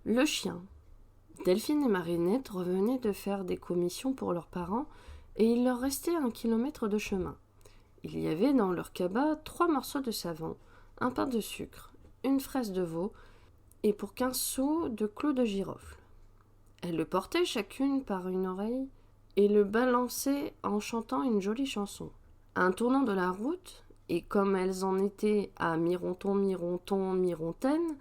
Le chien. Delphine et Marinette revenaient de faire des commissions pour leurs parents et il leur restait 1 kilomètre de chemin. Il y avait dans leur cabas 3 morceaux de savon, un pain de sucre, une fraise de veau et pour 15 sous de clous de girofle. Elles le portaient chacune par une oreille et le balançaient en chantant une jolie chanson. À un tournant de la route, et comme elles en étaient à mironton, mironton, mirontaine,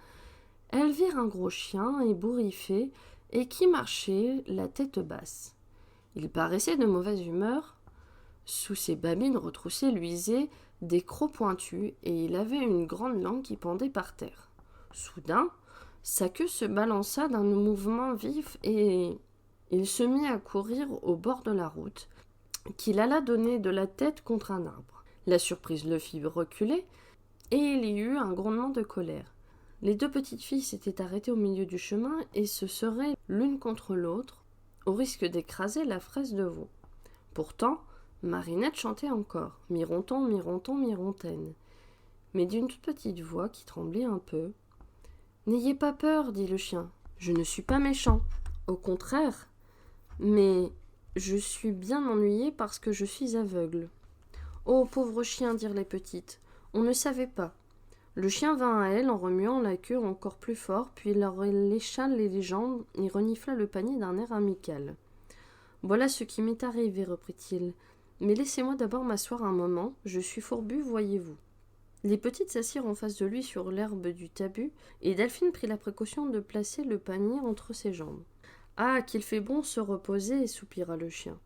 elles virent un gros chien ébouriffé et qui marchait la tête basse. Il paraissait de mauvaise humeur. Sous ses babines retroussées luisaient des crocs pointus et il avait une grande langue qui pendait par terre. Soudain, sa queue se balança d'un mouvement vif et il se mit à courir au bord de la route, qu'il alla donner de la tête contre un arbre. La surprise le fit reculer et il y eut un grondement de colère. Les 2 petites filles s'étaient arrêtées au milieu du chemin et se seraient l'une contre l'autre, au risque d'écraser la fraise de veau. Pourtant, Marinette chantait encore, mironton, mironton, mirontaine, mais d'une toute petite voix qui tremblait un peu. « N'ayez pas peur, dit le chien, je ne suis pas méchant, au contraire, mais je suis bien ennuyée parce que je suis aveugle. »« Oh, pauvre chien, dirent les petites, on ne savait pas. » Le chien vint à elle en remuant la queue encore plus fort, puis il leur lécha les jambes et renifla le panier d'un air amical. « Voilà ce qui m'est arrivé, reprit-il. Mais laissez-moi d'abord m'asseoir un moment, je suis fourbu, voyez-vous. » Les petites s'assirent en face de lui sur l'herbe du talus, et Delphine prit la précaution de placer le panier entre ses jambes. « Ah, qu'il fait bon se reposer, soupira le chien.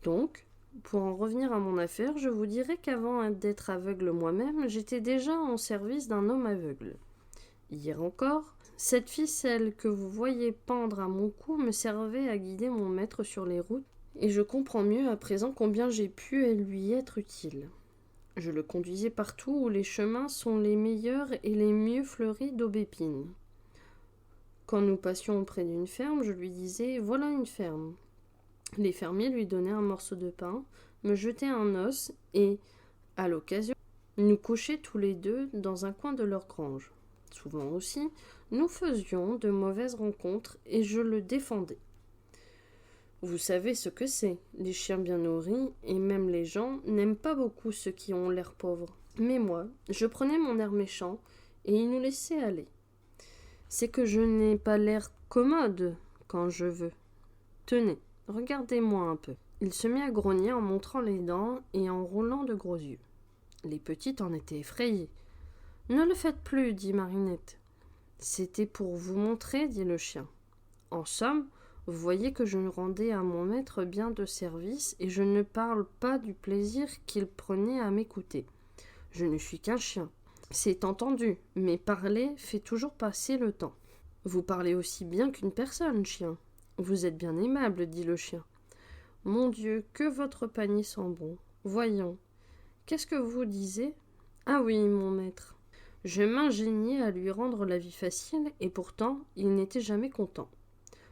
Donc, pour en revenir à mon affaire, je vous dirai qu'avant d'être aveugle moi-même, j'étais déjà en service d'un homme aveugle. Hier encore, cette ficelle que vous voyez pendre à mon cou me servait à guider mon maître sur les routes, et je comprends mieux à présent combien j'ai pu lui être utile. Je le conduisais partout où les chemins sont les meilleurs et les mieux fleuris d'aubépines. Quand nous passions près d'une ferme, je lui disais « Voilà une ferme ». Les fermiers lui donnaient un morceau de pain, me jetaient un os et, à l'occasion, nous couchaient tous les 2 dans un coin de leur grange. Souvent aussi, nous faisions de mauvaises rencontres et je le défendais. Vous savez ce que c'est, les chiens bien nourris et même les gens n'aiment pas beaucoup ceux qui ont l'air pauvres. Mais moi, je prenais mon air méchant et il nous laissait aller. C'est que je n'ai pas l'air commode quand je veux. Tenez, regardez-moi un peu. » Il se mit à grogner en montrant les dents et en roulant de gros yeux. Les petites en étaient effrayées. « Ne le faites plus, dit Marinette. »« C'était pour vous montrer, dit le chien. En somme, vous voyez que je rendais à mon maître bien de service et je ne parle pas du plaisir qu'il prenait à m'écouter. Je ne suis qu'un chien. C'est entendu, mais parler fait toujours passer le temps. Vous parlez aussi bien qu'une personne, chien. Vous êtes bien aimable, dit le chien. Mon Dieu, que votre panier sent bon. Voyons, qu'est-ce que vous disiez ? Ah oui, mon maître. Je m'ingéniais à lui rendre la vie facile et pourtant il n'était jamais content.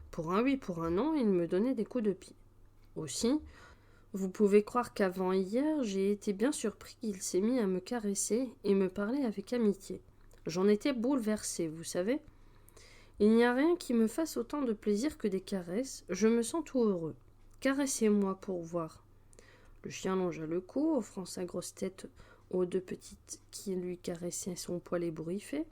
Pour un oui, pour un non, il me donnait des coups de pied. Aussi, vous pouvez croire qu'avant hier, j'ai été bien surpris qu'il s'est mis à me caresser et me parler avec amitié. J'en étais bouleversée, vous savez. Il n'y a rien qui me fasse autant de plaisir que des caresses, je me sens tout heureux. Caressez-moi pour voir. Le chien longea le cou, offrant sa grosse tête aux 2 petites qui lui caressaient son poil ébouriffé.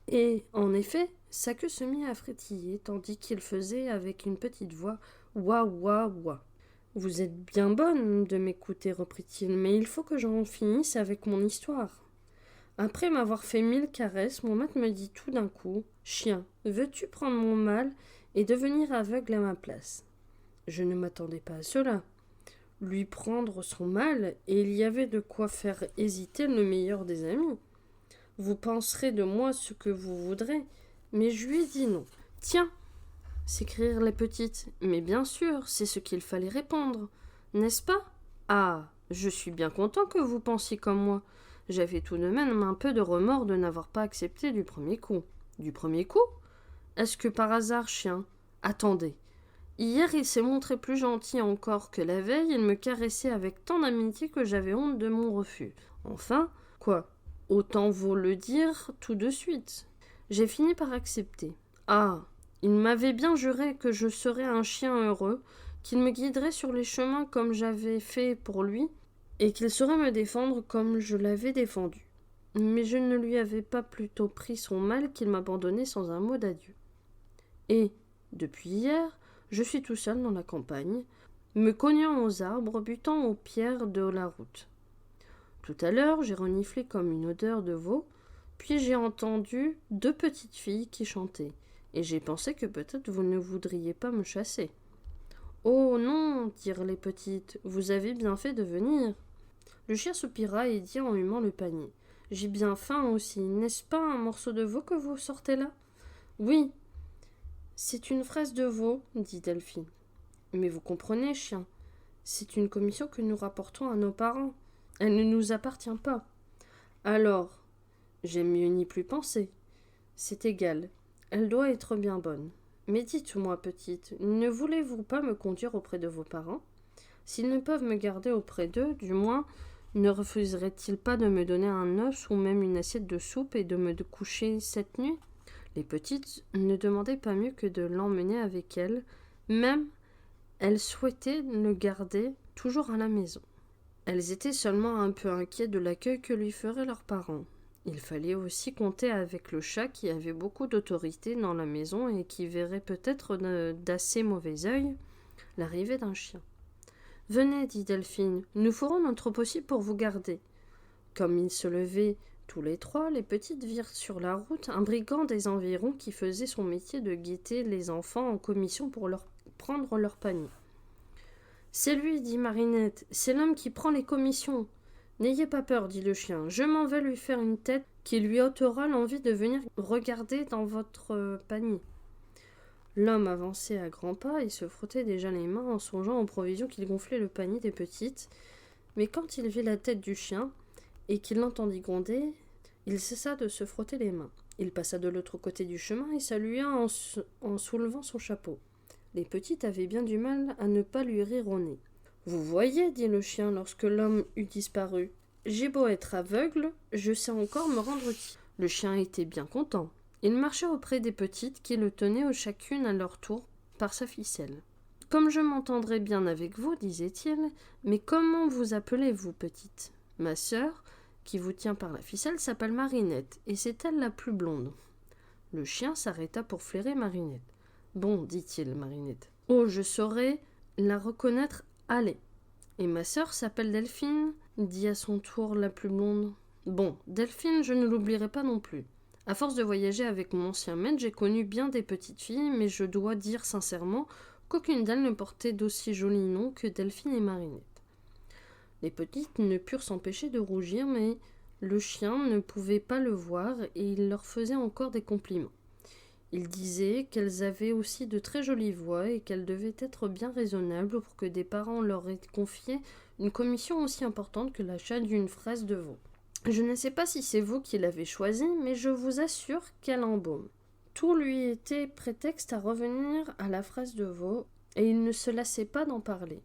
Et, en effet, sa queue se mit à frétiller, tandis qu'il faisait avec une petite voix « Ouah, ouah, ouah ». « Vous êtes bien bonne de m'écouter, reprit-il, mais il faut que j'en finisse avec mon histoire. Après m'avoir fait 1000 caresses, mon maître me dit tout d'un coup « Chien, veux-tu prendre mon mal et devenir aveugle à ma place ?» Je ne m'attendais pas à cela. Lui prendre son mal, et il y avait de quoi faire hésiter le meilleur des amis. Vous penserez de moi ce que vous voudrez, mais je lui ai dit non. « Tiens !» s'écrièrent les petites. « Mais bien sûr, c'est ce qu'il fallait répondre, n'est-ce pas ? Ah, je suis bien content que vous pensiez comme moi. J'avais tout de même un peu de remords de n'avoir pas accepté du premier coup. » « Du premier coup ? Est-ce que par hasard, chien ? Attendez. Hier, il s'est montré plus gentil encore que la veille, il me caressait avec tant d'amitié que j'avais honte de mon refus. Enfin, quoi ? Autant vaut le dire tout de suite. J'ai fini par accepter. Ah, Il m'avait bien juré que je serais un chien heureux, qu'il me guiderait sur les chemins comme j'avais fait pour lui, et qu'il saurait me défendre comme je l'avais défendu. Mais je ne lui avais pas plutôt pris son mal qu'il m'abandonnait sans un mot d'adieu. Et, depuis hier, je suis tout seul dans la campagne, me cognant aux arbres, butant aux pierres de la route. Tout à l'heure, j'ai reniflé comme une odeur de veau, puis j'ai entendu 2 petites filles qui chantaient, et j'ai pensé que peut-être vous ne voudriez pas me chasser. Oh non, dirent les petites, vous avez bien fait de venir. Le chien soupira et dit en humant le panier. J'ai bien faim aussi, n'est-ce pas un morceau de veau que vous sortez là? Oui. C'est une fraise de veau, dit Delphine. Mais vous comprenez, chien, c'est une commission que nous rapportons à nos parents. Elle ne nous appartient pas. Alors, j'aime mieux n'y plus penser. C'est égal, elle doit être bien bonne. Mais dites-moi, petite, ne voulez-vous pas me conduire auprès de vos parents? S'ils ne peuvent me garder auprès d'eux, du moins, ne refuseraient-ils pas de me donner un os ou même une assiette de soupe et de me coucher cette nuit? Les petites ne demandaient pas mieux que de l'emmener avec elles, même elles souhaitaient le garder toujours à la maison. Elles étaient seulement un peu inquiètes de l'accueil que lui feraient leurs parents. Il fallait aussi compter avec le chat qui avait beaucoup d'autorité dans la maison et qui verrait peut-être d'assez mauvais œil l'arrivée d'un chien. « Venez, dit Delphine, nous ferons notre possible pour vous garder. » Comme ils se levaient tous les 3, les petites virent sur la route un brigand des environs qui faisait son métier de guetter les enfants en commission pour leur prendre leur panier. « C'est lui, dit Marinette, c'est l'homme qui prend les commissions. » « N'ayez pas peur, dit le chien, je m'en vais lui faire une tête qui lui ôtera l'envie de venir regarder dans votre panier. » L'homme avançait à grands pas et se frottait déjà les mains en songeant aux provisions qu'il gonflait le panier des petites, mais quand il vit la tête du chien et qu'il l'entendit gronder, il cessa de se frotter les mains. Il passa de l'autre côté du chemin et salua en soulevant son chapeau. Les petites avaient bien du mal à ne pas lui rire au nez. « Vous voyez, dit le chien lorsque l'homme eut disparu, j'ai beau être aveugle, je sais encore me rendre utile. » Le chien était bien content. Il marchait auprès des petites qui le tenaient chacune à leur tour par sa ficelle. « Comme je m'entendrai bien avec vous, disait-il, mais comment vous appelez-vous, petite? Ma sœur, qui vous tient par la ficelle, s'appelle Marinette, et c'est elle la plus blonde. » Le chien s'arrêta pour flairer Marinette. « Bon, dit-il, Marinette. Oh, je saurais la reconnaître. Allez. Et ma sœur s'appelle Delphine, dit à son tour la plus blonde. Bon, Delphine, je ne l'oublierai pas non plus. À force de voyager avec mon ancien maître, j'ai connu bien des petites filles, mais je dois dire sincèrement qu'aucune d'elles ne portait d'aussi jolis noms que Delphine et Marinette. Les petites ne purent s'empêcher de rougir, mais le chien ne pouvait pas le voir et il leur faisait encore des compliments. Il disait qu'elles avaient aussi de très jolies voix et qu'elles devaient être bien raisonnables pour que des parents leur aient confié une commission aussi importante que l'achat d'une fraise de veau. Je ne sais pas si c'est vous qui l'avez choisie, mais je vous assure qu'elle embaume. Tout lui était prétexte à revenir à la fraise de veau, et il ne se lassait pas d'en parler.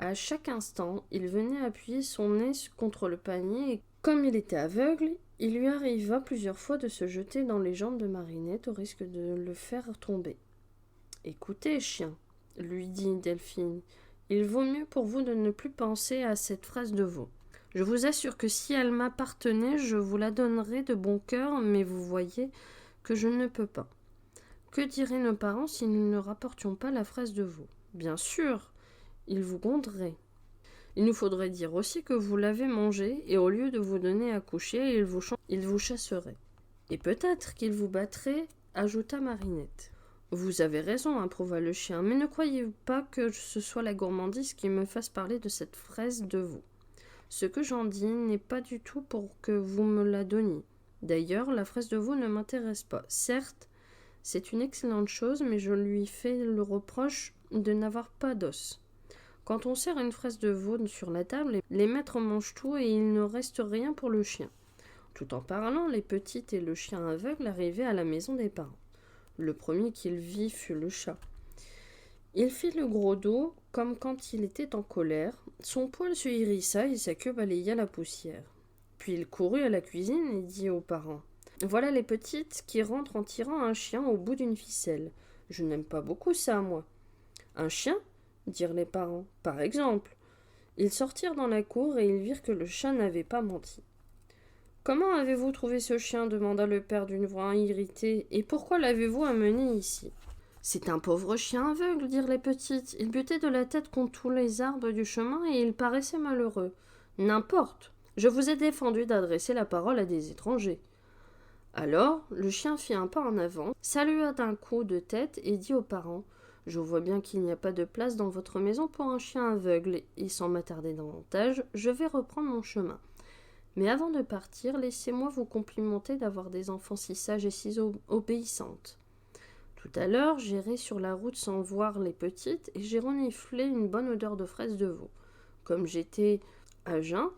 À chaque instant, il venait appuyer son nez contre le panier, et comme il était aveugle, il lui arriva plusieurs fois de se jeter dans les jambes de Marinette au risque de le faire tomber. « Écoutez, chien, lui dit Delphine, il vaut mieux pour vous de ne plus penser à cette fraise de veau. Je vous assure que si elle m'appartenait, je vous la donnerais de bon cœur, mais vous voyez que je ne peux pas. Que diraient nos parents si nous ne rapportions pas la fraise de veau? Bien sûr, ils vous gronderaient. Il nous faudrait dire aussi que vous l'avez mangée, et au lieu de vous donner à coucher, ils vous chasseraient. Et peut-être qu'ils vous battraient, ajouta Marinette. Vous avez raison, approuva le chien, mais ne croyez pas que ce soit la gourmandise qui me fasse parler de cette fraise de veau. Ce que j'en dis n'est pas du tout pour que vous me la donniez. D'ailleurs, la fraise de veau ne m'intéresse pas. Certes, c'est une excellente chose, mais je lui fais le reproche de n'avoir pas d'os. Quand on sert une fraise de veau sur la table, les maîtres mangent tout et il ne reste rien pour le chien. Tout en parlant, les petites et le chien aveugle arrivaient à la maison des parents. Le premier qu'il vit fut le chat. Il fit le gros dos, comme quand il était en colère. Son poil se hérissa et sa queue balaya la poussière. Puis il courut à la cuisine et dit aux parents « Voilà les petites qui rentrent en tirant un chien au bout d'une ficelle. Je n'aime pas beaucoup ça, moi. Un chien? Dirent les parents. Par exemple. Ils sortirent dans la cour et ils virent que le chat n'avait pas menti. Comment avez-vous trouvé ce chien demanda le père d'une voix irritée. Et pourquoi l'avez-vous amené ici? C'est un pauvre chien aveugle, dirent les petites. Il butait de la tête contre tous les arbres du chemin et il paraissait malheureux. N'importe. Je vous ai défendu d'adresser la parole à des étrangers. Alors, le chien fit un pas en avant, salua d'un coup de tête et dit aux parents « Je vois bien qu'il n'y a pas de place dans votre maison pour un chien aveugle, et sans m'attarder davantage, je vais reprendre mon chemin. Mais avant de partir, laissez-moi vous complimenter d'avoir des enfants si sages et si obéissantes. Tout à l'heure, j'irai sur la route sans voir les petites, et j'ai reniflé une bonne odeur de fraise de veau. Comme j'étais à jeun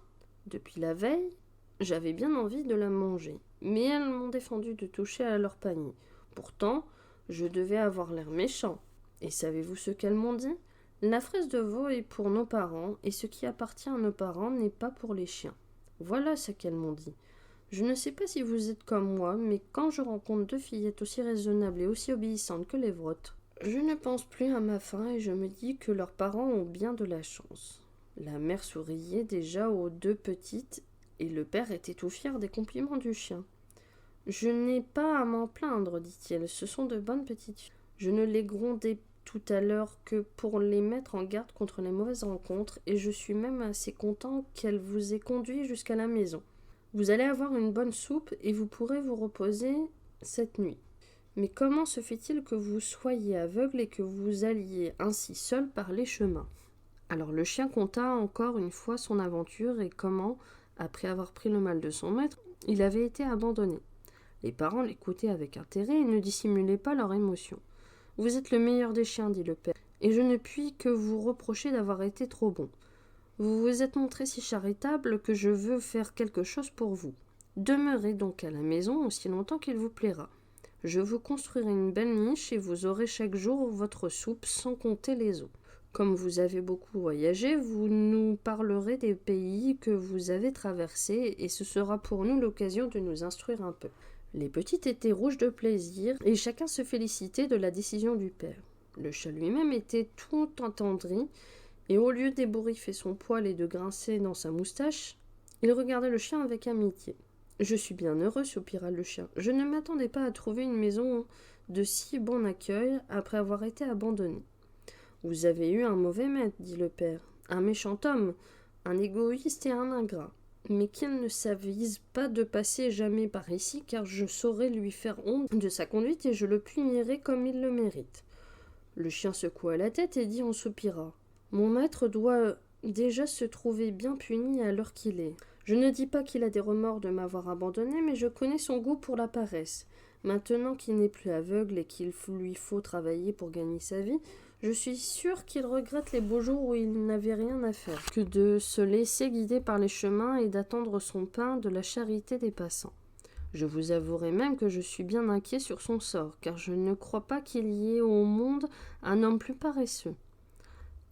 depuis la veille, j'avais bien envie de la manger. Mais elles m'ont défendu de toucher à leur panier. Pourtant, je devais avoir l'air méchant. Et savez-vous ce qu'elles m'ont dit? La fraise de veau est pour nos parents, et ce qui appartient à nos parents n'est pas pour les chiens. Voilà ce qu'elles m'ont dit. Je ne sais pas si vous êtes comme moi, mais quand je rencontre deux fillettes aussi raisonnables et aussi obéissantes que les vôtres, je ne pense plus à ma faim et je me dis que leurs parents ont bien de la chance. La mère souriait déjà aux deux petites, et le père était tout fier des compliments du chien. Je n'ai pas à m'en plaindre, dit-il, ce sont de bonnes petites filles. Je ne les grondais tout à l'heure que pour les mettre en garde contre les mauvaises rencontres, et je suis même assez content qu'elles vous aient conduit jusqu'à la maison. Vous allez avoir une bonne soupe et vous pourrez vous reposer cette nuit. Mais comment se fait-il que vous soyez aveugle et que vous alliez ainsi seul par les chemins? Alors le chien conta encore une fois son aventure et comment, après avoir pris le mal de son maître, il avait été abandonné. Les parents l'écoutaient avec intérêt et ne dissimulaient pas leur émotion. « Vous êtes le meilleur des chiens, dit le père, et je ne puis que vous reprocher d'avoir été trop bon. Vous vous êtes montré si charitable que je veux faire quelque chose pour vous. Demeurez donc à la maison aussi longtemps qu'il vous plaira. Je vous construirai une belle niche et vous aurez chaque jour votre soupe sans compter les os. Comme vous avez beaucoup voyagé, vous nous parlerez des pays que vous avez traversés et ce sera pour nous l'occasion de nous instruire un peu. » Les petites étaient rouges de plaisir et chacun se félicitait de la décision du père. Le chat lui-même était tout attendri et au lieu d'ébouriffer son poil et de grincer dans sa moustache, il regardait le chien avec amitié. « Je suis bien heureux, soupira le chien. Je ne m'attendais pas à trouver une maison de si bon accueil après avoir été abandonné. »« Vous avez eu un mauvais maître, dit le père, un méchant homme, un égoïste et un ingrat. Mais qu'il ne s'avise pas de passer jamais par ici, car je saurai lui faire honte de sa conduite et je le punirai comme il le mérite. » Le chien secoua la tête et dit en soupirant. « Mon maître doit déjà se trouver bien puni à l'heure qu'il est. Je ne dis pas qu'il a des remords de m'avoir abandonné, mais je connais son goût pour la paresse. Maintenant qu'il n'est plus aveugle et qu'il lui faut travailler pour gagner sa vie, je suis sûre qu'il regrette les beaux jours où il n'avait rien à faire que de se laisser guider par les chemins et d'attendre son pain de la charité des passants. Je vous avouerai même que je suis bien inquiet sur son sort, car je ne crois pas qu'il y ait au monde un homme plus paresseux. »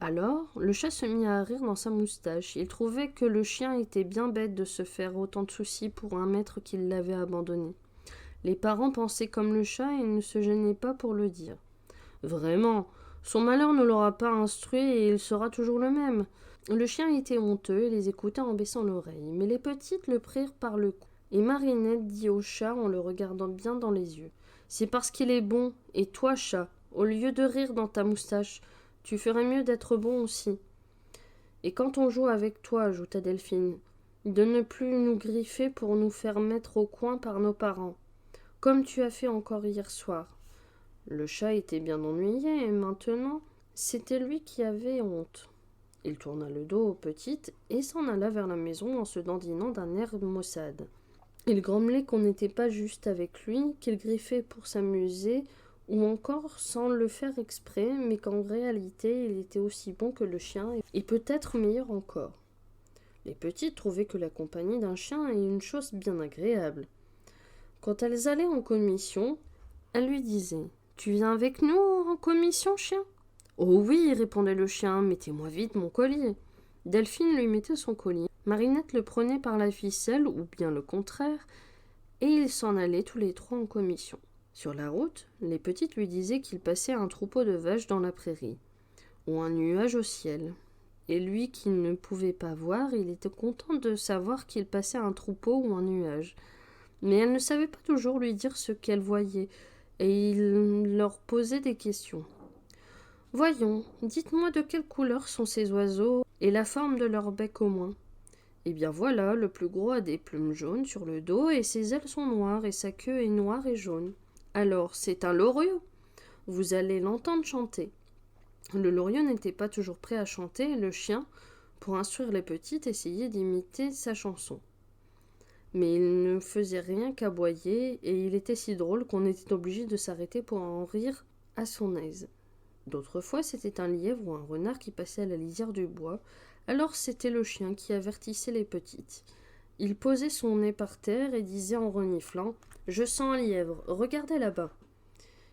Alors, le chat se mit à rire dans sa moustache. Il trouvait que le chien était bien bête de se faire autant de soucis pour un maître qui l'avait abandonné. Les parents pensaient comme le chat et ne se gênaient pas pour le dire. « Vraiment, son malheur ne l'aura pas instruit et il sera toujours le même. » Le chien était honteux et les écoutait en baissant l'oreille, mais les petites le prirent par le cou. Et Marinette dit au chat en le regardant bien dans les yeux. « C'est parce qu'il est bon, et toi, chat, au lieu de rire dans ta moustache, tu ferais mieux d'être bon aussi. Et quand on joue avec toi, ajouta Delphine, de ne plus nous griffer pour nous faire mettre au coin par nos parents, comme tu as fait encore hier soir. » Le chat était bien ennuyé, et maintenant, c'était lui qui avait honte. Il tourna le dos aux petites et s'en alla vers la maison en se dandinant d'un air maussade. Il grommelait qu'on n'était pas juste avec lui, qu'il griffait pour s'amuser, ou encore sans le faire exprès, mais qu'en réalité il était aussi bon que le chien, et peut-être meilleur encore. Les petites trouvaient que la compagnie d'un chien est une chose bien agréable. Quand elles allaient en commission, elles lui disaient « Tu viens avec nous en commission, chien ?»« Oh oui, répondait le chien, mettez-moi vite mon collier. » Delphine lui mettait son collier. Marinette le prenait par la ficelle, ou bien le contraire, et ils s'en allaient tous les trois en commission. Sur la route, les petites lui disaient qu'il passait un troupeau de vaches dans la prairie, ou un nuage au ciel. Et lui qui ne pouvait pas voir, il était content de savoir qu'il passait un troupeau ou un nuage. Mais elle ne savait pas toujours lui dire ce qu'elle voyait, et il leur posait des questions. Voyons, dites-moi de quelle couleur sont ces oiseaux, et la forme de leur bec au moins. Eh bien voilà, le plus gros a des plumes jaunes sur le dos, et ses ailes sont noires, et sa queue est noire et jaune. Alors, c'est un loriot. Vous allez l'entendre chanter. Le loriot n'était pas toujours prêt à chanter, et le chien, pour instruire les petites, essayait d'imiter sa chanson. Mais il ne faisait rien qu'aboyer, et il était si drôle qu'on était obligé de s'arrêter pour en rire à son aise. D'autres fois, c'était un lièvre ou un renard qui passait à la lisière du bois, alors c'était le chien qui avertissait les petites. Il posait son nez par terre et disait en reniflant « Je sens un lièvre, regardez là-bas ».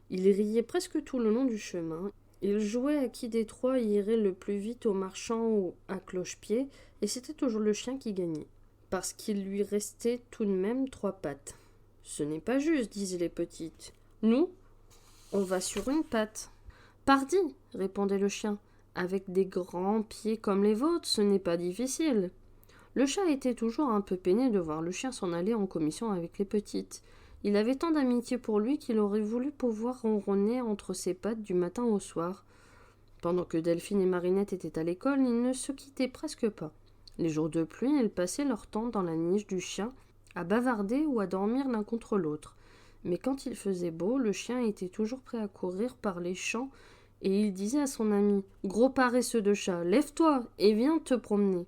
Il riait presque tout le long du chemin. Il jouait à qui des trois irait le plus vite au marchand ou à cloche-pied, et c'était toujours le chien qui gagnait, parce qu'il lui restait tout de même 3 pattes. « Ce n'est pas juste, disaient les petites. Nous, on va sur une patte. »« Pardi, répondait le chien. Avec des grands pieds comme les vôtres, ce n'est pas difficile. Le chat était toujours un peu peiné de voir le chien s'en aller en commission avec les petites. Il avait tant d'amitié pour lui qu'il aurait voulu pouvoir ronronner entre ses pattes du matin au soir. Pendant que Delphine et Marinette étaient à l'école, ils ne se quittaient presque pas. Les jours de pluie, ils passaient leur temps dans la niche du chien, à bavarder ou à dormir l'un contre l'autre. Mais quand il faisait beau, le chien était toujours prêt à courir par les champs, et il disait à son ami « Gros paresseux de chat, lève-toi et viens te promener. »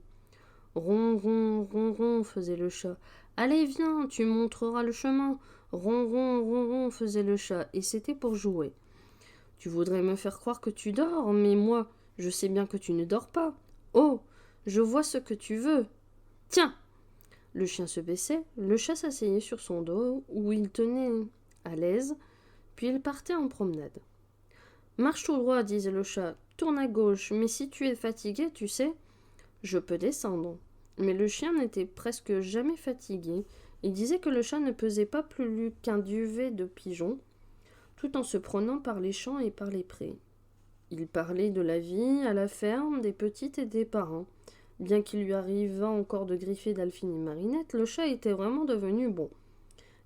Ron, ron, ron, ron, faisait le chat. « Allez, viens, tu montreras le chemin. » Ron, ron, ron, ron, faisait le chat, et c'était pour jouer. « Tu voudrais me faire croire que tu dors, mais moi, je sais bien que tu ne dors pas. Oh, je vois ce que tu veux. Tiens !» Le chien se baissait, le chat s'asseyait sur son dos, où il tenait à l'aise, puis il partait en promenade. « Marche tout droit, disait le chat, tourne à gauche, mais si tu es fatigué, tu sais, je peux descendre. » Mais le chien n'était presque jamais fatigué. Il disait que le chat ne pesait pas plus qu'un duvet de pigeon, tout en se promenant par les champs et par les prés. Il parlait de la vie à la ferme, des petites et des parents. Bien qu'il lui arrivât encore de griffer Delphine et Marinette, le chat était vraiment devenu bon.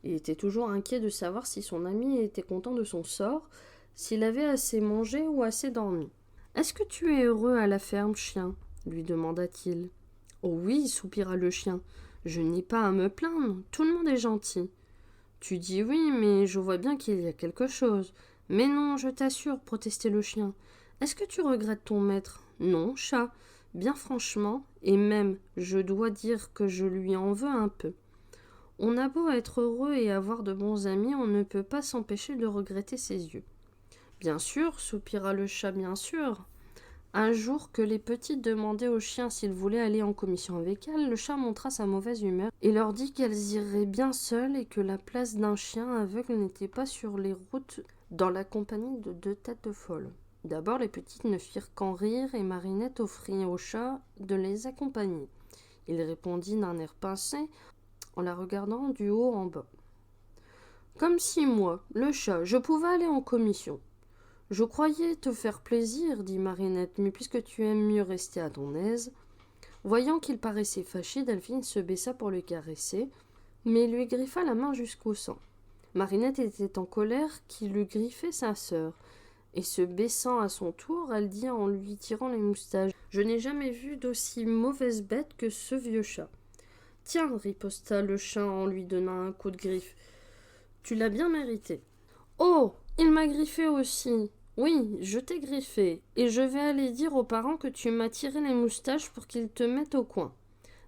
Il était toujours inquiet de savoir si son ami était content de son sort, s'il avait assez mangé ou assez dormi. « Est-ce que tu es heureux à la ferme, chien ?» lui demanda-t-il. « Oh oui, soupira le chien. Je n'ai pas à me plaindre, tout le monde est gentil. »« Tu dis oui, mais je vois bien qu'il y a quelque chose. »« Mais non, je t'assure, protestait le chien. Est-ce que tu regrettes ton maître ?»« Non, chat, bien franchement, et même, je dois dire que je lui en veux un peu. On a beau être heureux et avoir de bons amis, on ne peut pas s'empêcher de regretter ses yeux. »« Bien sûr, soupira le chat, bien sûr. » Un jour que les petites demandaient au chien s'il voulait aller en commission avec elles, le chat montra sa mauvaise humeur et leur dit qu'elles iraient bien seules et que la place d'un chien aveugle n'était pas sur les routes dans la compagnie de 2 têtes folles. D'abord, les petites ne firent qu'en rire et Marinette offrit au chat de les accompagner. Il répondit d'un air pincé en la regardant du haut en bas. « Comme si moi, le chat, je pouvais aller en commission. »« Je croyais te faire plaisir, dit Marinette, mais puisque tu aimes mieux rester à ton aise. » Voyant qu'il paraissait fâché, Delphine se baissa pour le caresser, mais lui griffa la main jusqu'au sang. Marinette était en colère qu'il eût griffé sa sœur, et se baissant à son tour, elle dit en lui tirant les moustaches « Je n'ai jamais vu d'aussi mauvaise bête que ce vieux chat. »« Tiens, riposta le chat en lui donnant un coup de griffe, tu l'as bien mérité. »« Oh, il m'a griffé aussi. Oui, je t'ai griffé, et je vais aller dire aux parents que tu m'as tiré les moustaches pour qu'ils te mettent au coin. »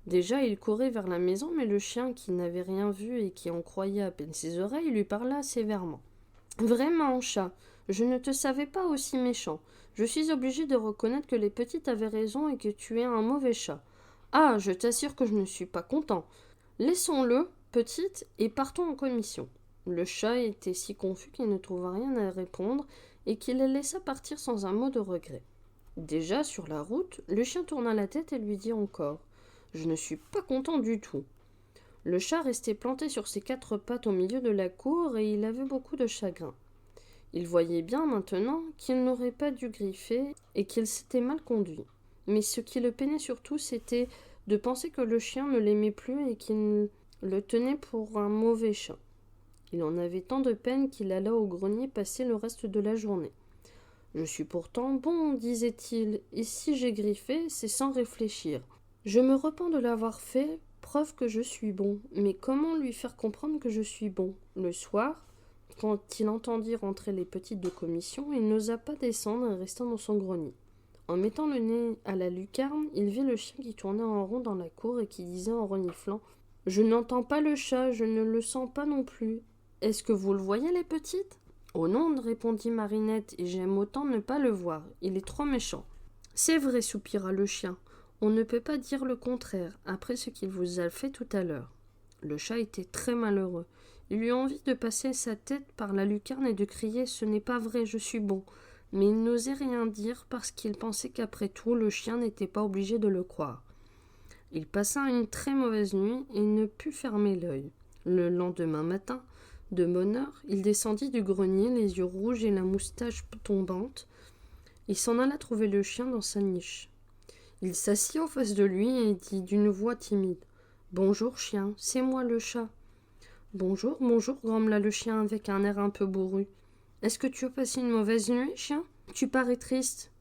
Déjà, il courait vers la maison, mais le chien, qui n'avait rien vu et qui en croyait à peine ses oreilles, lui parla sévèrement. « Vraiment, chat, je ne te savais pas aussi méchant. Je suis obligé de reconnaître que les petites avaient raison et que tu es un mauvais chat. Ah, je t'assure que je ne suis pas content. Laissons-le, petite, et partons en commission. » Le chat était si confus qu'il ne trouva rien à répondre et qu'il les laissa partir sans un mot de regret. Déjà, sur la route, le chien tourna la tête et lui dit encore « Je ne suis pas content du tout. » Le chat restait planté sur ses quatre pattes au milieu de la cour et il avait beaucoup de chagrin. Il voyait bien maintenant qu'il n'aurait pas dû griffer et qu'il s'était mal conduit. Mais ce qui le peinait surtout, c'était de penser que le chien ne l'aimait plus et qu'il le tenait pour un mauvais chat. Il en avait tant de peine qu'il alla au grenier passer le reste de la journée. « Je suis pourtant bon, disait-il, et si j'ai griffé, c'est sans réfléchir. Je me repens de l'avoir fait, preuve que je suis bon. Mais comment lui faire comprendre que je suis bon ?» Le soir, quand il entendit rentrer les petites de commission, il n'osa pas descendre et resta dans son grenier. En mettant le nez à la lucarne, il vit le chien qui tournait en rond dans la cour et qui disait en reniflant « Je n'entends pas le chat, je ne le sens pas non plus. Est-ce que vous le voyez, les petites ?» « Oh non, répondit Marinette, et j'aime autant ne pas le voir. Il est trop méchant. »« C'est vrai, soupira le chien. On ne peut pas dire le contraire, après ce qu'il vous a fait tout à l'heure. » Le chat était très malheureux. Il eut envie de passer sa tête par la lucarne et de crier « Ce n'est pas vrai, je suis bon !» Mais il n'osait rien dire parce qu'il pensait qu'après tout, le chien n'était pas obligé de le croire. Il passa une très mauvaise nuit et ne put fermer l'œil. Le lendemain matin, de bonne heure, il descendit du grenier, les yeux rouges et la moustache tombante. Il s'en alla trouver le chien dans sa niche. Il s'assit en face de lui et dit d'une voix timide « Bonjour, chien, c'est moi le chat. »« Bonjour, bonjour, grommela le chien avec un air un peu bourru. Est-ce que tu as passé une mauvaise nuit, chien ? Tu parais triste. »«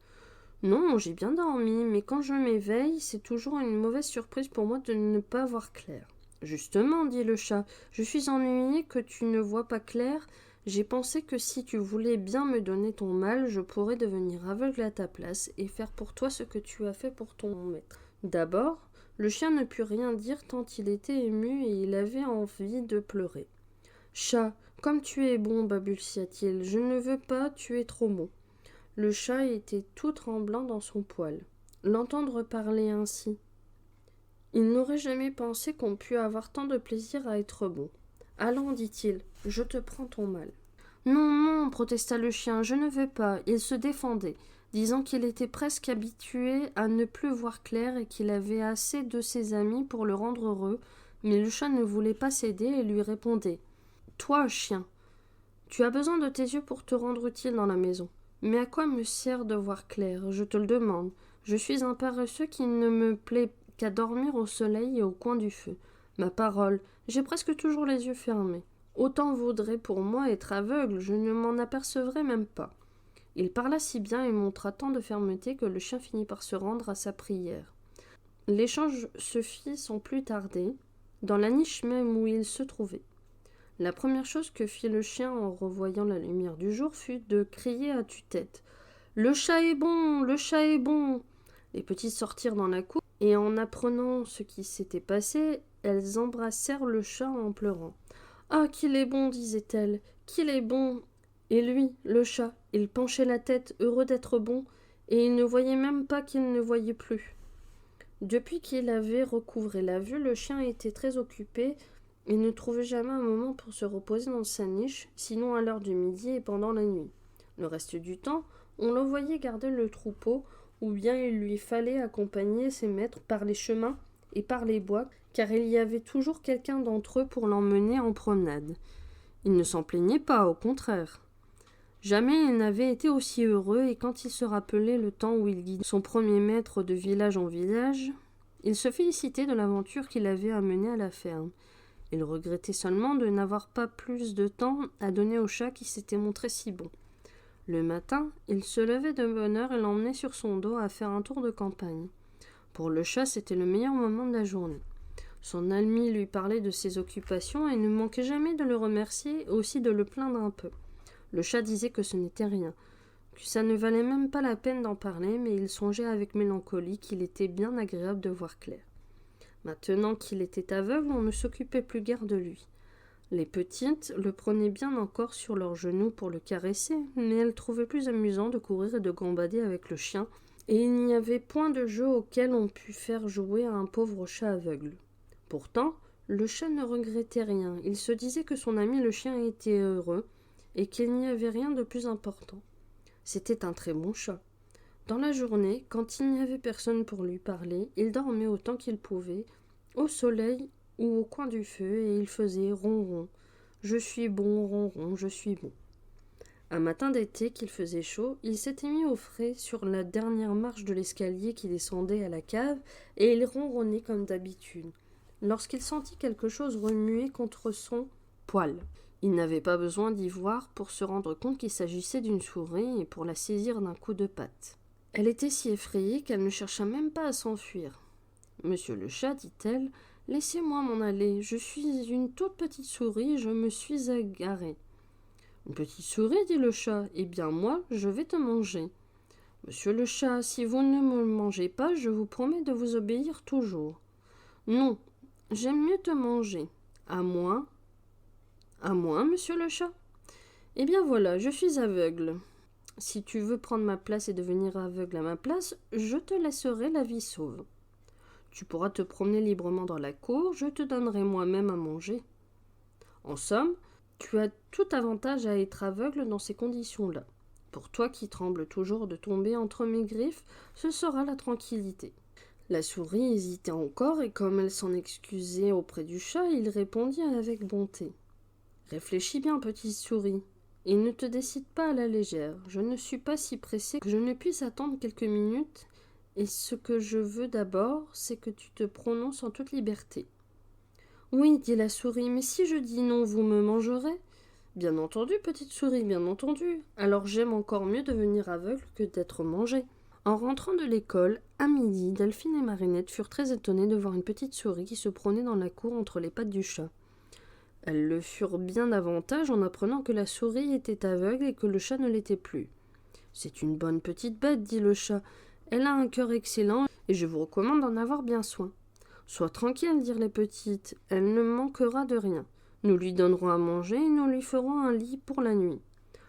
Non, j'ai bien dormi, mais quand je m'éveille, c'est toujours une mauvaise surprise pour moi de ne pas voir clair. » « Justement, dit le chat, je suis ennuyé que tu ne vois pas clair. J'ai pensé que si tu voulais bien me donner ton mal, je pourrais devenir aveugle à ta place et faire pour toi ce que tu as fait pour ton maître. » D'abord, le chien ne put rien dire tant il était ému et il avait envie de pleurer. « Chat, comme tu es bon, balbutia-t-il, je ne veux pas, tu es trop bon. » Le chat était tout tremblant dans son poil. L'entendre parler ainsi. Il n'aurait jamais pensé qu'on pût avoir tant de plaisir à être bon. « Allons, dit-il, je te prends ton mal. »« Non, non, protesta le chien, je ne veux pas. » Il se défendait, disant qu'il était presque habitué à ne plus voir clair et qu'il avait assez de ses amis pour le rendre heureux, mais le chat ne voulait pas céder et lui répondait « Toi, chien, tu as besoin de tes yeux pour te rendre utile dans la maison. Mais à quoi me sert de voir clair, je te le demande. Je suis un paresseux qui ne me plaît qu'à dormir au soleil et au coin du feu. Ma parole, j'ai presque toujours les yeux fermés. Autant vaudrait pour moi être aveugle, je ne m'en apercevrais même pas. » Il parla si bien et montra tant de fermeté que le chien finit par se rendre à sa prière. L'échange se fit sans plus tarder, dans la niche même où il se trouvait. La première chose que fit le chien en revoyant la lumière du jour fut de crier à tue-tête « Le chat est bon, le chat est bon !» Les petites sortirent dans la cour, et en apprenant ce qui s'était passé, elles embrassèrent le chat en pleurant. « Ah, qu'il est bon, disaient-elles, qu'il est bon !» Et lui, le chat, il penchait la tête, heureux d'être bon, et il ne voyait même pas qu'il ne voyait plus. Depuis qu'il avait recouvré la vue, le chien était très occupé et ne trouvait jamais un moment pour se reposer dans sa niche, sinon à l'heure du midi et pendant la nuit. Le reste du temps, on le voyait garder le troupeau, ou bien il lui fallait accompagner ses maîtres par les chemins et par les bois, car il y avait toujours quelqu'un d'entre eux pour l'emmener en promenade. Il ne s'en plaignait pas, au contraire. Jamais il n'avait été aussi heureux, et quand il se rappelait le temps où il guidait son premier maître de village en village, il se félicitait de l'aventure qu'il avait amenée à la ferme. Il regrettait seulement de n'avoir pas plus de temps à donner au chat qui s'était montré si bon. Le matin, il se levait de bonne heure et l'emmenait sur son dos à faire un tour de campagne. Pour le chat, c'était le meilleur moment de la journée. Son ami lui parlait de ses occupations et ne manquait jamais de le remercier et aussi de le plaindre un peu. Le chat disait que ce n'était rien, que ça ne valait même pas la peine d'en parler, mais il songeait avec mélancolie qu'il était bien agréable de voir clair. Maintenant qu'il était aveugle, on ne s'occupait plus guère de lui. Les petites le prenaient bien encore sur leurs genoux pour le caresser, mais elles trouvaient plus amusant de courir et de gambader avec le chien, et il n'y avait point de jeu auquel on pût faire jouer à un pauvre chat aveugle. Pourtant, le chat ne regrettait rien. Il se disait que son ami le chien était heureux, et qu'il n'y avait rien de plus important. C'était un très bon chat. Dans la journée, quand il n'y avait personne pour lui parler, il dormait autant qu'il pouvait, au soleil ou au coin du feu, et il faisait ronron. Je suis bon, ronron, je suis bon. Un matin d'été qu'il faisait chaud, il s'était mis au frais sur la dernière marche de l'escalier qui descendait à la cave, et il ronronnait comme d'habitude, lorsqu'il sentit quelque chose remuer contre son poil. Il n'avait pas besoin d'y voir pour se rendre compte qu'il s'agissait d'une souris et pour la saisir d'un coup de patte. Elle était si effrayée qu'elle ne chercha même pas à s'enfuir. « Monsieur le chat, dit-elle, laissez-moi m'en aller. Je suis une toute petite souris et je me suis égarée. » « Une petite souris, dit le chat. Eh bien, moi, je vais te manger. »« Monsieur le chat, si vous ne me mangez pas, je vous promets de vous obéir toujours. »« Non, j'aime mieux te manger. À moins. »« À moins, monsieur le chat ? » Eh bien voilà, je suis aveugle. Si tu veux prendre ma place et devenir aveugle à ma place, je te laisserai la vie sauve. Tu pourras te promener librement dans la cour, je te donnerai moi-même à manger. En somme, tu as tout avantage à être aveugle dans ces conditions-là. Pour toi qui trembles toujours de tomber entre mes griffes, ce sera la tranquillité. La souris hésitait encore, et comme elle s'en excusait auprès du chat, il répondit avec bonté. « Réfléchis bien, petite souris, et ne te décide pas à la légère. Je ne suis pas si pressé que je ne puisse attendre quelques minutes, et ce que je veux d'abord, c'est que tu te prononces en toute liberté. » « Oui, dit la souris, mais si je dis non, vous me mangerez ? » ?»« Bien entendu, petite souris, bien entendu. Alors j'aime encore mieux devenir aveugle que d'être mangée. » En rentrant de l'école, à midi, Delphine et Marinette furent très étonnées de voir une petite souris qui se promenait dans la cour entre les pattes du chat. Elles le furent bien davantage en apprenant que la souris était aveugle et que le chat ne l'était plus. « C'est une bonne petite bête, dit le chat. Elle a un cœur excellent et je vous recommande d'en avoir bien soin. »« Sois tranquille, dirent les petites, elle ne manquera de rien. Nous lui donnerons à manger et nous lui ferons un lit pour la nuit. »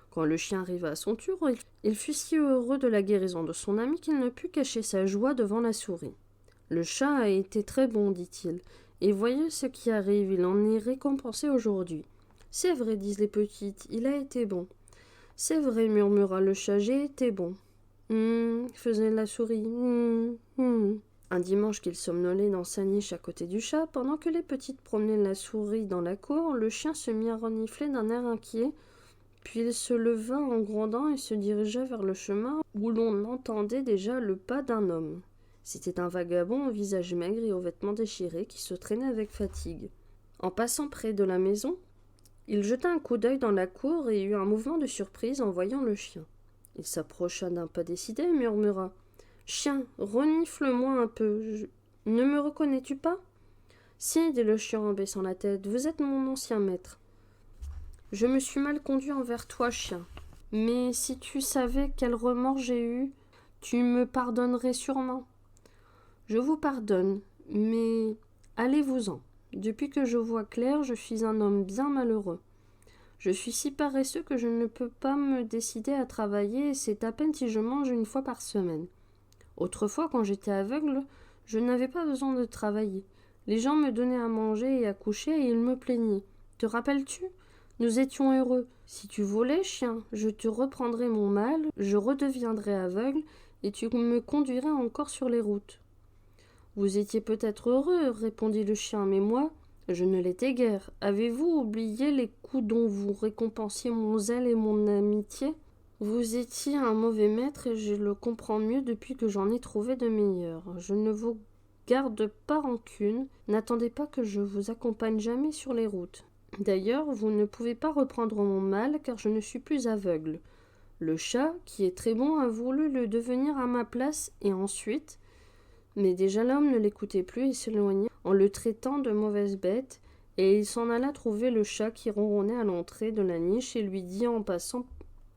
Quand le chien arriva à son tour, il fut si heureux de la guérison de son ami qu'il ne put cacher sa joie devant la souris. « Le chat a été très bon, dit-il, et voyez ce qui arrive, il en est récompensé aujourd'hui. »« C'est vrai, disent les petites, il a été bon. »« C'est vrai, murmura le chat, j'ai été bon. »« faisait la souris. Un dimanche qu'il somnolait dans sa niche à côté du chat, pendant que les petites promenaient la souris dans la cour, le chien se mit à renifler d'un air inquiet, puis il se leva en grondant et se dirigea vers le chemin où l'on entendait déjà le pas d'un homme. C'était un vagabond au visage maigre et aux vêtements déchirés qui se traînait avec fatigue. En passant près de la maison, il jeta un coup d'œil dans la cour et eut un mouvement de surprise en voyant le chien. Il s'approcha d'un pas décidé et murmura « Chien, renifle-moi un peu. Ne me reconnais-tu pas ?»« Si, dit le chien en baissant la tête, vous êtes mon ancien maître. Je me suis mal conduit envers toi, chien. Mais si tu savais quel remords j'ai eu, tu me pardonnerais sûrement. »« Je vous pardonne, mais allez-vous-en. Depuis que je vois clair, je suis un homme bien malheureux. Je suis si paresseux que je ne peux pas me décider à travailler et c'est à peine si je mange une fois par semaine. Autrefois, quand j'étais aveugle, je n'avais pas besoin de travailler. Les gens me donnaient à manger et à coucher et ils me plaignaient. Te rappelles-tu ? Nous étions heureux. Si tu voulais, chien, je te reprendrais mon mal, je redeviendrais aveugle et tu me conduirais encore sur les routes. »« Vous étiez peut-être heureux, répondit le chien, mais moi, je ne l'étais guère. Avez-vous oublié les coups dont vous récompensiez mon zèle et mon amitié ? Vous étiez un mauvais maître et je le comprends mieux depuis que j'en ai trouvé de meilleurs. Je ne vous garde pas rancune, n'attendez pas que je vous accompagne jamais sur les routes. D'ailleurs, vous ne pouvez pas reprendre mon mal car je ne suis plus aveugle. Le chat, qui est très bon, a voulu le devenir à ma place et ensuite... » Mais déjà l'homme ne l'écoutait plus et s'éloignait en le traitant de mauvaise bête, et il s'en alla trouver le chat qui ronronnait à l'entrée de la niche et lui dit en passant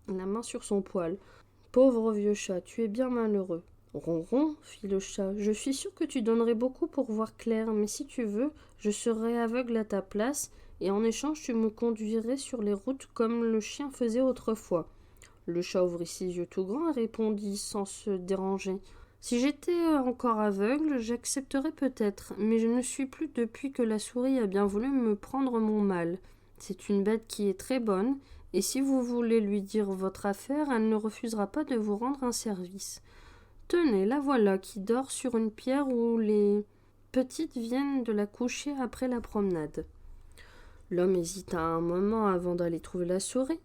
la main sur son poil. « Pauvre vieux chat, tu es bien malheureux. »« Ronron, fit le chat, je suis sûr que tu donnerais beaucoup pour voir clair, mais si tu veux, je serai aveugle à ta place, et en échange tu me conduirais sur les routes comme le chien faisait autrefois. » Le chat ouvrit ses yeux tout grands et répondit sans se déranger. « Si j'étais encore aveugle, j'accepterais peut-être, mais je ne suis plus depuis que la souris a bien voulu me prendre mon mal. C'est une bête qui est très bonne, et si vous voulez lui dire votre affaire, elle ne refusera pas de vous rendre un service. Tenez, la voilà qui dort sur une pierre où les petites viennent de la coucher après la promenade. L'homme hésita un moment avant d'aller trouver la souris,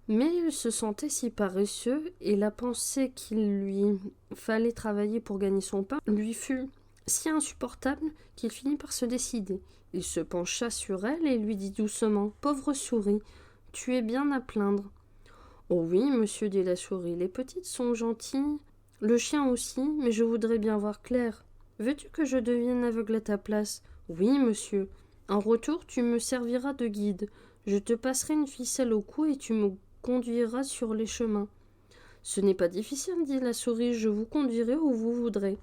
mais il se sentait si paresseux et la pensée qu'il lui fallait travailler pour gagner son pain lui fut si insupportable qu'il finit par se décider. Il se pencha sur elle et lui dit doucement « Pauvre souris, tu es bien à plaindre. »« Oh oui, monsieur, dit la souris, les petites sont gentilles, le chien aussi, mais je voudrais bien voir clair. Veux-tu que je devienne aveugle à ta place ? » ?»« Oui, monsieur. En retour, tu me serviras de guide. Je te passerai une ficelle au cou et tu me conduiras sur les chemins. »« Ce n'est pas difficile, dit la souris, je vous conduirai où vous voudrez. »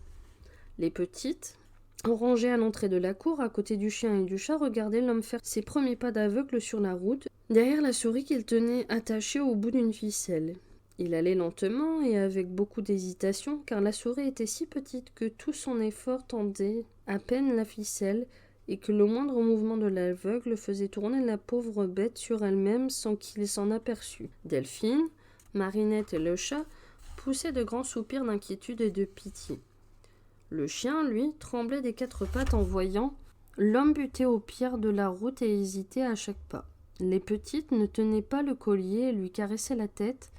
Les petites, rangées à l'entrée de la cour, à côté du chien et du chat, regardaient l'homme faire ses premiers pas d'aveugle sur la route, derrière la souris qu'il tenait attachée au bout d'une ficelle. Il allait lentement et avec beaucoup d'hésitation, car la souris était si petite que tout son effort tendait à peine la ficelle, et que le moindre mouvement de l'aveugle faisait tourner la pauvre bête sur elle-même sans qu'il s'en aperçût. Delphine, Marinette et le chat poussaient de grands soupirs d'inquiétude et de pitié. Le chien, lui, tremblait des quatre pattes en voyant l'homme buter aux pierres de la route et hésiter à chaque pas. Les petites ne tenaient pas le collier et lui caressaient la tête,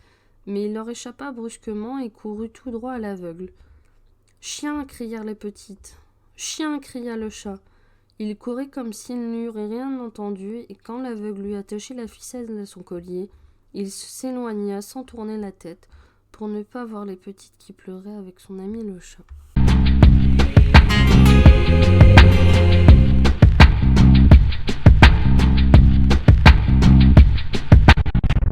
mais il leur échappa brusquement et courut tout droit à l'aveugle. « Chien !» crièrent les petites. « Chien !» cria le chat. Il courait comme s'il n'eût rien entendu, et quand l'aveugle lui attachait la ficelle à son collier, il s'éloigna sans tourner la tête, pour ne pas voir les petites qui pleuraient avec son ami le chat.